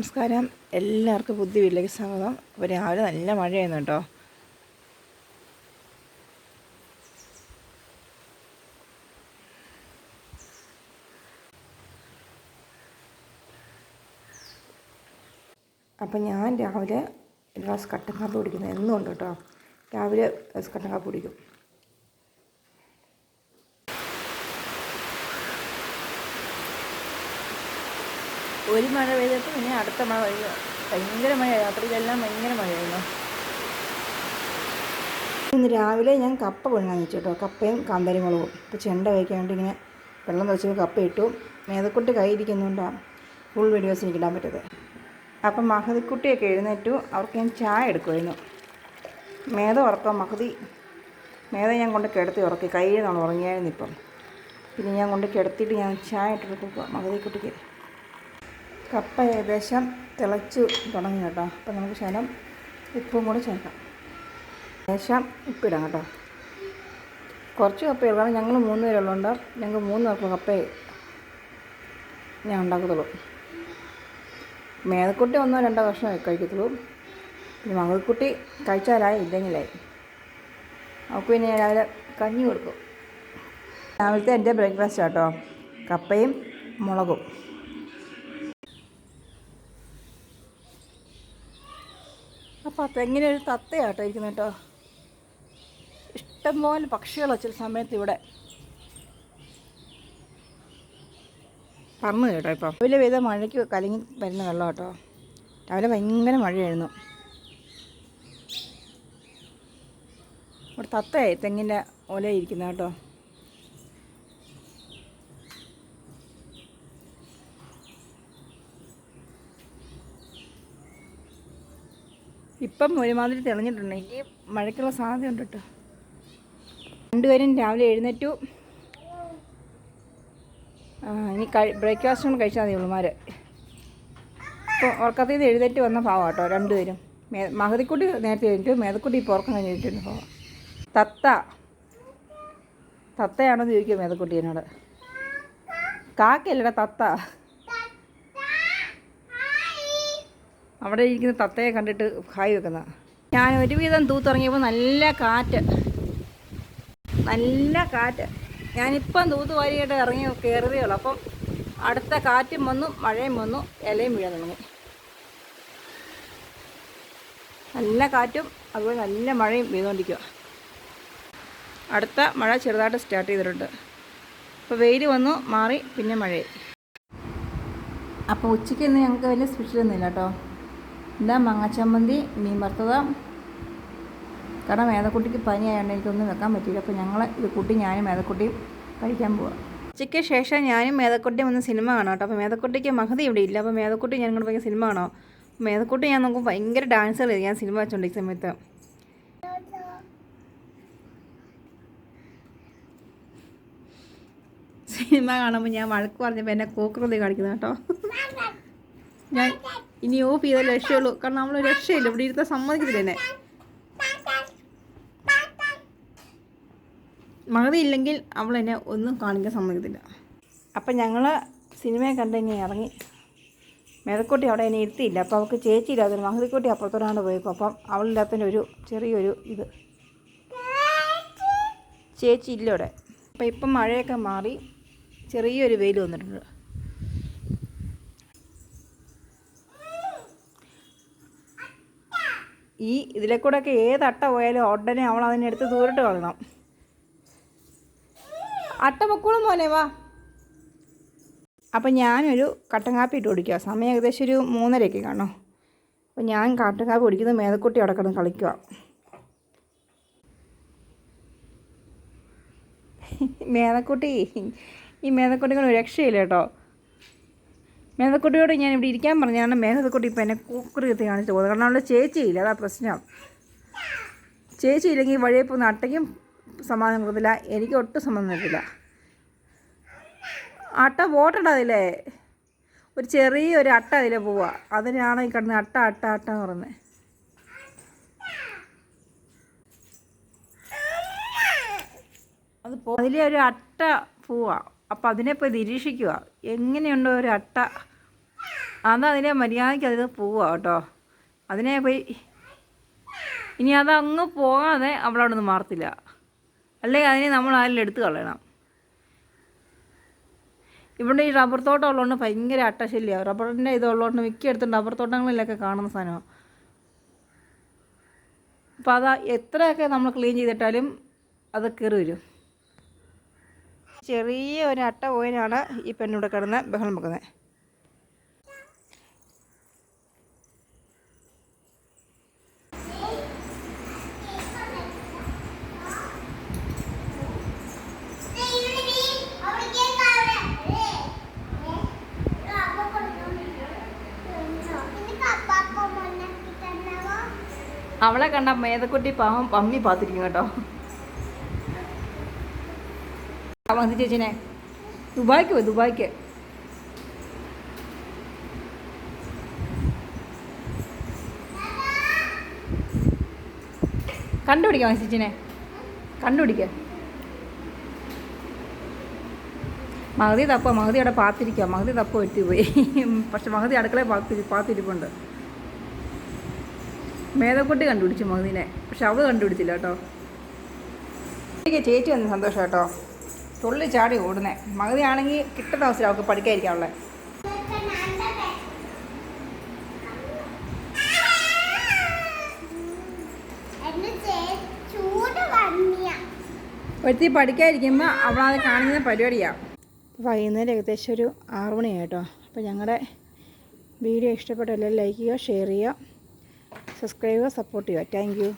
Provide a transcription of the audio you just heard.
നമസ്കാരം. എല്ലാവർക്കും പുതിയ വീട്ടിലേക്ക് സ്വാഗതം. അപ്പോൾ രാവിലെ നല്ല മഴയായിരുന്നു കേട്ടോ. അപ്പം ഞാൻ രാവിലെ ഒരു ഗ്ലാസ് കട്ടൻ കാപ്പി കുടിക്കുന്നത് എന്നും ഉണ്ട് കേട്ടോ. രാവിലെ ഗ്ലാസ് കട്ടൻ കാപ്പി കുടിക്കും. ഒരു മഴ പെയ്തപ്പോൾ പിന്നെ അടുത്ത മഴ പെയ്യുക. ഭയങ്കര മഴ, രാത്രിയിലെല്ലാം ഭയങ്കര മഴയായിരുന്നു. ഇന്ന് രാവിലെ ഞാൻ കപ്പ പുഴുങ്ങാൻ വെച്ചു കേട്ടോ. കപ്പയും കാന്താരി മുളകും. ഇപ്പോൾ ചെണ്ട വയ്ക്കാൻ വേണ്ടി ഇങ്ങനെ വെള്ളം തെളിച്ച് കപ്പ ഇട്ടു. മേതക്കുട്ടി കൈയിരിക്കുന്നുകൊണ്ടാണ് ഫുൾ വീഡിയോസ് എനിക്ക് ഇടാൻ പറ്റത്. അപ്പം മഹതിക്കുട്ടിയൊക്കെ എഴുന്നേറ്റു. അവർക്ക് ഞാൻ ചായ എടുക്കുമായിരുന്നു. മേത ഉറക്കം. മേത ഞാൻ കൊണ്ട് കിടത്തി ഉറക്കി. കയ്യിൽ നിന്നാണ് ഉറങ്ങിയായിരുന്നു. ഇപ്പം പിന്നെ ഞാൻ കൊണ്ട് കിടത്തിയിട്ട് ഞാൻ ചായ ഇട്ടിട്ട് കൊടുക്കുക മഹതിക്കുട്ടിക്ക്. കപ്പ ഏകദേശം തിളച്ചു തുടങ്ങി കേട്ടോ. അപ്പം നമുക്ക് ശകലം ഉപ്പും കൂടെ ചേർക്കാം. ഏകദേശം ഉപ്പിടാം കേട്ടോ. കുറച്ച് കപ്പ കാരണം ഞങ്ങൾ 3 പേരുള്ളതുകൊണ്ട് ഞങ്ങൾക്ക് 3 പേർക്ക് കപ്പ ഞാൻ ഉണ്ടാക്കത്തുള്ളൂ. മേതക്കുട്ടി 1-2 കഷ്ണം കഴിക്കത്തുള്ളൂ. പിന്നെ മകൾക്കുട്ടി കഴിച്ചാലായി, ഇല്ലെങ്കിലായി. അവൾക്ക് പിന്നെ ഞാൻ രാവിലെ കഞ്ഞി കൊടുക്കും. രാവിലത്തെ എൻ്റെ ബ്രേക്ക്ഫാസ്റ്റ് കേട്ടോ, കപ്പയും മുളകും. അപ്പോൾ തെങ്ങിനെ ഒരു തത്തയാട്ടോ ഇരിക്കുന്നത് കേട്ടോ. ഇഷ്ടംപോലെ പക്ഷികളോ ചില സമയത്ത് ഇവിടെ പറന്നു കേട്ടോ. ഇപ്പം രാവിലെ പെയ്ത മഴയ്ക്ക് കലങ്ങി വരുന്ന വെള്ളം കേട്ടോ. രാവിലെ ഭയങ്കര മഴയായിരുന്നു. ഇവിടെ തത്തയായി തെങ്ങിൻ്റെ ഓലയിരിക്കുന്നത് കേട്ടോ. ഇപ്പം ഒരുമാതിരി തെളിഞ്ഞിട്ടുണ്ട്. ഇനി മഴയ്ക്കുള്ള സാധ്യത ഉണ്ട് കേട്ടോ. 2 പേരും രാവിലെ എഴുന്നേറ്റു. ഇനി ബ്രേക്ക്ഫാസ്റ്റ് കൊണ്ട് കഴിച്ചാൽ മതി ഉള്ളുമാർ. ഇപ്പോൾ ഉറക്കത്തിൽ നിന്ന് എഴുന്നേറ്റ് വന്ന ഭാവം കേട്ടോ 2 പേരും. മഹതിക്കുട്ടി നേരത്തെ എഴുന്നേറ്റു. മേതക്കുട്ടി ഇപ്പോൾ ഉറക്കം കഴിഞ്ഞിട്ടുണ്ട് ഭാവം. തത്തയാണോ എന്ന് ചോദിക്കും മേതക്കുട്ടി എന്നോട്. കാക്കയല്ലടാ, തത്ത. അവിടെ ഇരിക്കുന്ന തത്തയെ കണ്ടിട്ട് ഹായ് വെക്കുന്ന. ഞാൻ ഒരുവിധം തൂത്തിറങ്ങിയപ്പോൾ നല്ല കാറ്റ്. ഞാനിപ്പം തൂത്ത് വാരിയിട്ട് കയറിയതേ ഉള്ളൂ. അപ്പം അടുത്ത കാറ്റും വന്നു, മഴയും വന്നു, ഇലയും വീഴാൻ തുടങ്ങി. നല്ല കാറ്റും അതുപോലെ നല്ല മഴയും പെയ്തുകൊണ്ടിരിക്കുക. അടുത്ത മഴ ചെറുതായിട്ട് സ്റ്റാർട്ട് ചെയ്തിട്ടുണ്ട്. ഇപ്പോൾ വെയിൽ വന്നു മാറി, പിന്നെ മഴയായി. അപ്പോൾ ഉച്ചയ്ക്ക് ഇന്ന് ഞങ്ങൾക്ക് വലിയ സ്പെഷ്യലൊന്നുമില്ല കേട്ടോ. എന്താ മാങ്ങാച്ചമ്മന്തി, മീൻ വറുത്തത്. കാരണം മേതക്കുട്ടിക്ക് പനിയായതുകൊണ്ട് എനിക്കൊന്നും വെക്കാൻ പറ്റിയില്ല. അപ്പോൾ ഞങ്ങൾ ഇത് കൂട്ടി ഞാനും മേതക്കുട്ടിയും കഴിക്കാൻ പോവാം. ഉച്ചയ്ക്ക് ശേഷം ഞാനും മേതക്കുട്ടിയും ഒന്ന് സിനിമ കാണാം കേട്ടോ. അപ്പോൾ മേതക്കുട്ടിക്ക് മഹതി ഇവിടെ ഇല്ല. അപ്പോൾ മേതക്കുട്ടി ഞാൻ ഇങ്ങോട്ട് ഭയങ്കര സിനിമ കാണാം. മേതക്കുട്ടി ഞാൻ നോക്കുമ്പോൾ ഭയങ്കര ഡാൻസുകൾ ചെയ്തു ഞാൻ സിനിമ വെച്ചോണ്ടിരിക്കുന്ന സമയത്ത്. സിനിമ കാണുമ്പോൾ ഞാൻ വഴക്ക് പറഞ്ഞപ്പോൾ എന്നെ കോക്കൃതി കാണിക്കുന്നത് കേട്ടോ. ഞാൻ ഇനി ഓഫ് ചെയ്താൽ രക്ഷയുള്ളൂ. കാരണം നമ്മൾ രക്ഷയില്ല, ഇവിടെ ഇരുത്താൻ സമ്മതിക്കത്തില്ല എന്നെ. മഹതി ഇല്ലെങ്കിൽ അവൾ എന്നെ ഒന്നും കാണിക്കാൻ സമ്മതിക്കത്തില്ല. അപ്പം ഞങ്ങൾ സിനിമയെ കണ്ട് ഇങ്ങനെ ഇറങ്ങി. മേതക്കുട്ടി അവിടെ എന്നെ ഇരുത്തിയില്ല. അപ്പോൾ അവൾക്ക് ചേച്ചിയില്ലാത്ത മഹതിക്കുട്ടി അപ്പുറത്തോടാണ്ട് പോയപ്പോൾ അപ്പം അവളില്ലാത്തതിൻ്റെ ഒരു ചെറിയൊരു ഇത്. ചേച്ചി ഇല്ല ഇവിടെ. അപ്പം ഇപ്പം മഴയൊക്കെ മാറി ചെറിയൊരു വെയിൽ വന്നിട്ടുണ്ട്. ഇതിലെ കൂടെയൊക്കെ ഏത് അട്ട പോയാലും ഉടനെ അവൾ അതിനെടുത്ത് ദൂരിട്ട് കളയണം. അട്ട പൊക്കോളും മോനെ വാ. അപ്പം ഞാനൊരു കട്ടൻ കാപ്പി ഇട്ട് കുടിക്കുക. സമയം ഏകദേശം ഒരു 3:30 കാണോ. അപ്പോൾ ഞാൻ കട്ടൻ കാപ്പി കുടിക്കുന്നത് മേതക്കുട്ടി അവിടെ കിടന്ന് കളിക്കുക. മേതക്കുട്ടി കൊണ്ട് ഒരു രക്ഷയില്ല കേട്ടോ. മേതക്കുട്ടിയോട് ഞാൻ ഇവിടെ ഇരിക്കാൻ പറഞ്ഞാണ് മേതക്കുട്ടി ഇപ്പം എന്നെ കൂക്കറി കത്തി കാണിച്ചിട്ട് പോകുന്നത്. കാരണം അവളുടെ ചേച്ചിയില്ല, അതാ പ്രശ്നം. ചേച്ചിയില്ലെങ്കിൽ വഴിയെ പോകുന്ന അട്ടയ്ക്കും സമാധാനം കൊടുത്തില്ല, എനിക്ക് ഒട്ടും സമ്മതം തരത്തില്ല. അട്ട പോട്ടടാതില്ലേ, ഒരു ചെറിയൊരു അട്ട അതിലെ പോവുക. അതിനാണ് ഈ കിടന്ന് അട്ട എന്ന് പറയുന്നത്. അതിലെ ഒരു അട്ട പോവുക. അപ്പോൾ അതിനെ പോയി നിരീക്ഷിക്കുക, എങ്ങനെയുണ്ടോ ഒരു അട്ട അന്ന് അതിനെ മര്യാദയ്ക്ക് അതിൽ പോവുക കേട്ടോ. അതിനെ പോയി ഇനി അതങ്ങ് പോകാതെ അവളവിടെ നിന്ന് മാറത്തില്ല. അല്ലെങ്കിൽ അതിനെ നമ്മൾ ആരെങ്കിലും എടുത്ത് കളയണം. ഇവിടെ ഈ റബ്ബർ തോട്ടം ഉള്ളതുകൊണ്ട് ഭയങ്കര അട്ടശല്യമാണ്. റബ്ബറിൻ്റെ ഇതുള്ളതുകൊണ്ട് മിക്കയിടത്തും റബ്ബർ തോട്ടങ്ങളിലൊക്കെ കാണുന്ന സാധനമാണ്. അപ്പോൾ അത് എത്രയൊക്കെ നമ്മൾ ക്ലീൻ ചെയ്തിട്ടാലും അത് കയറി വരും. ചെറിയ ഒരു അട്ട പോയിനാണ് ഈ പെണ്ണിവിടെ കിടന്ന് ബഹളം വെക്കുന്നത്. അവളെ കണ്ട മേതക്കുട്ടി പാവം പമ്മി പാത്തിരിക്കും കേട്ടോ. മഹതി ചേച്ചിനെ ദുബായ്ക്ക് പോയി, ദുബായ്ക്ക്. കണ്ടുപിടിക്കാം മഹതി ചേച്ചിനെ, കണ്ടുപിടിക്കാം. മഹതി തപ്പ, മഹതി അവിടെ പാത്തിരിക്കുക. മഹതി തപ്പ എത്തിപ്പോയി. പക്ഷെ മഹതി അടുക്കളയിൽ പാത്തിരിപ്പുണ്ട്. മേതക്കുട്ടി കണ്ടുപിടിച്ചു മഹതിനെ, പക്ഷെ അവൾ കണ്ടുപിടിച്ചില്ല കേട്ടോ. എനിക്ക് ചേച്ചി വന്ന് സന്തോഷം കേട്ടോ. തുള്ളി ചാടി ഓടുന്നേ. മഹതി ആണെങ്കിൽ കിട്ടുന്ന അവസരം അവൾക്ക് പഠിക്കാതിരിക്കാനുള്ളത്. ഒരുത്തി പഠിക്കാതിരിക്കുമ്പോൾ അവളത് കാണുന്ന പരിപാടിയാണ്. വൈകുന്നേരം ഏകദേശം ഒരു 6 മണിയായി കേട്ടോ. അപ്പോൾ ഞങ്ങളുടെ വീഡിയോ ഇഷ്ടപ്പെട്ട എല്ലാവരും ലൈക്ക് ചെയ്യുക, ഷെയർ ചെയ്യുക, സബ്സ്ക്രൈബ് ചെയ്യുക, സപ്പോർട്ട് ചെയ്യുക. Thank you.